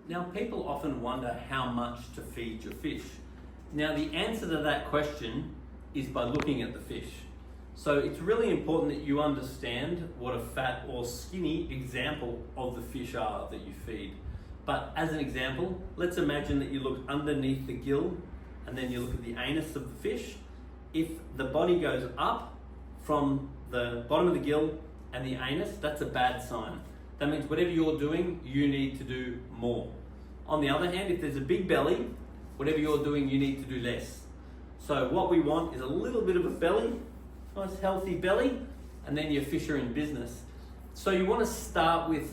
Now, people often wonder how much to feed your fish. Now, the answer to that question is by looking at the fish. So it's really important that you understand what a fat or skinny example of the fish are that you feed. But as an example, let's imagine that you look underneath the gill and then you look at the anus of the fish. If the body goes up from the bottom of the gill and the anus, that's a bad sign. That means whatever you're doing, you need to do more. On the other hand, if there's a big belly, whatever you're doing, you need to do less. So what we want is a little bit of a belly, nice healthy belly, and then your fish are in business. So you want to start with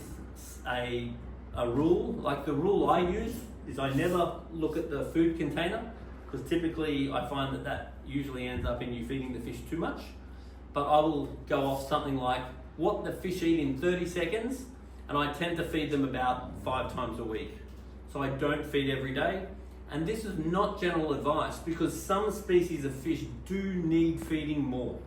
a rule. Like the rule I use is I never look at the food container, because typically I find that usually ends up in you feeding the fish too much. But I will go off something like what the fish eat in 30 seconds, and I tend to feed them about 5 times a week. So I don't feed every day. And this is not general advice, because some species of fish do need feeding more.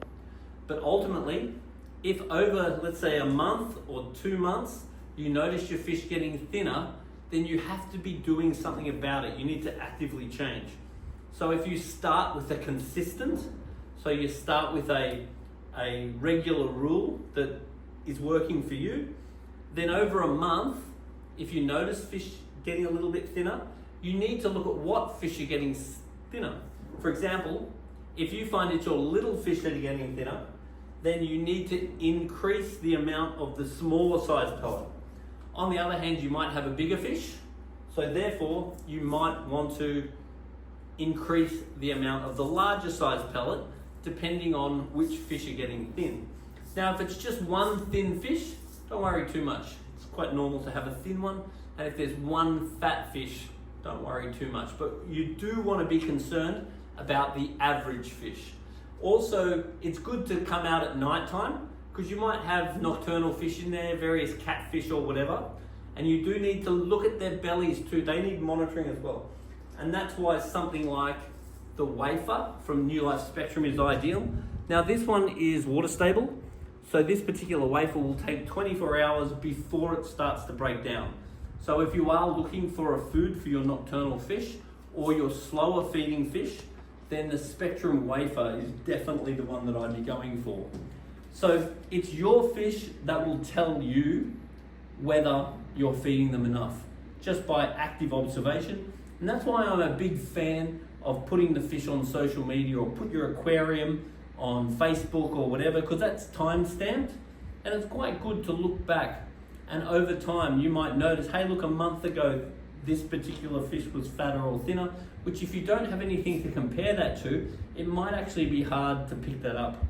But ultimately, if over, let's say, a month or 2 months, you notice your fish getting thinner, then you have to be doing something about it. You need to actively change. So if you start with a consistent, so you start with a regular rule that is working for you, then over a month, if you notice fish getting a little bit thinner, you need to look at what fish are getting thinner. For example, if you find it's your little fish that are getting thinner, then you need to increase the amount of the smaller size pellet. On the other hand, you might have a bigger fish, so therefore you might want to increase the amount of the larger size pellet depending on which fish are getting thin. Now, if it's just one thin fish, don't worry too much. It's quite normal to have a thin one. And if there's one fat fish, don't worry too much. But you do want to be concerned about the average fish. Also, it's good to come out at night time, because you might have nocturnal fish in there, various catfish or whatever. And you do need to look at their bellies too. They need monitoring as well. And that's why something like the wafer from New Life Spectrum is ideal. Now, this one is water stable. So this particular wafer will take 24 hours before it starts to break down. So if you are looking for a food for your nocturnal fish or your slower feeding fish, then the Spectrum wafer is definitely the one that I'd be going for. So it's your fish that will tell you whether you're feeding them enough, just by active observation. And that's why I'm a big fan of putting the fish on social media, or put your aquarium on Facebook or whatever, because that's time stamped, and it's quite good to look back. And over time you might notice, hey look, a month ago this particular fish was fatter or thinner, which if you don't have anything to compare that to, it might actually be hard to pick that up.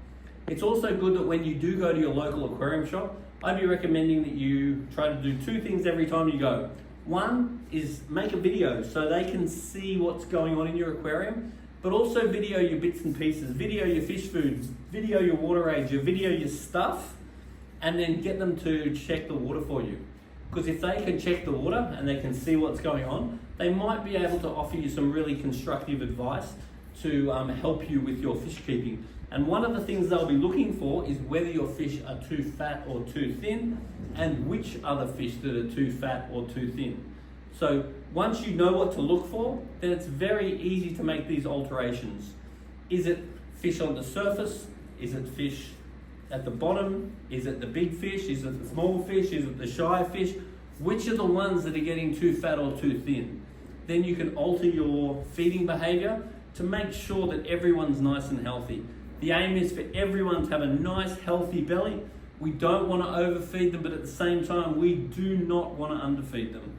It's also good that when you do go to your local aquarium shop, I'd be recommending that you try to do 2 things every time you go. One is make a video so they can see what's going on in your aquarium, but also video your bits and pieces, video your fish foods, video your water age, video your stuff, and then get them to check the water for you. Because if they can check the water and they can see what's going on, they might be able to offer you some really constructive advice to help you with your fish keeping. And one of the things they'll be looking for is whether your fish are too fat or too thin, and which other fish that are too fat or too thin. So once you know what to look for, then it's very easy to make these alterations. Is it fish on the surface? Is it fish at the bottom? Is it the big fish? Is it the small fish? Is it the shy fish? Which are the ones that are getting too fat or too thin? Then you can alter your feeding behavior to make sure that everyone's nice and healthy. The aim is for everyone to have a nice healthy belly. We don't want to overfeed them, but at the same time we do not want to underfeed them.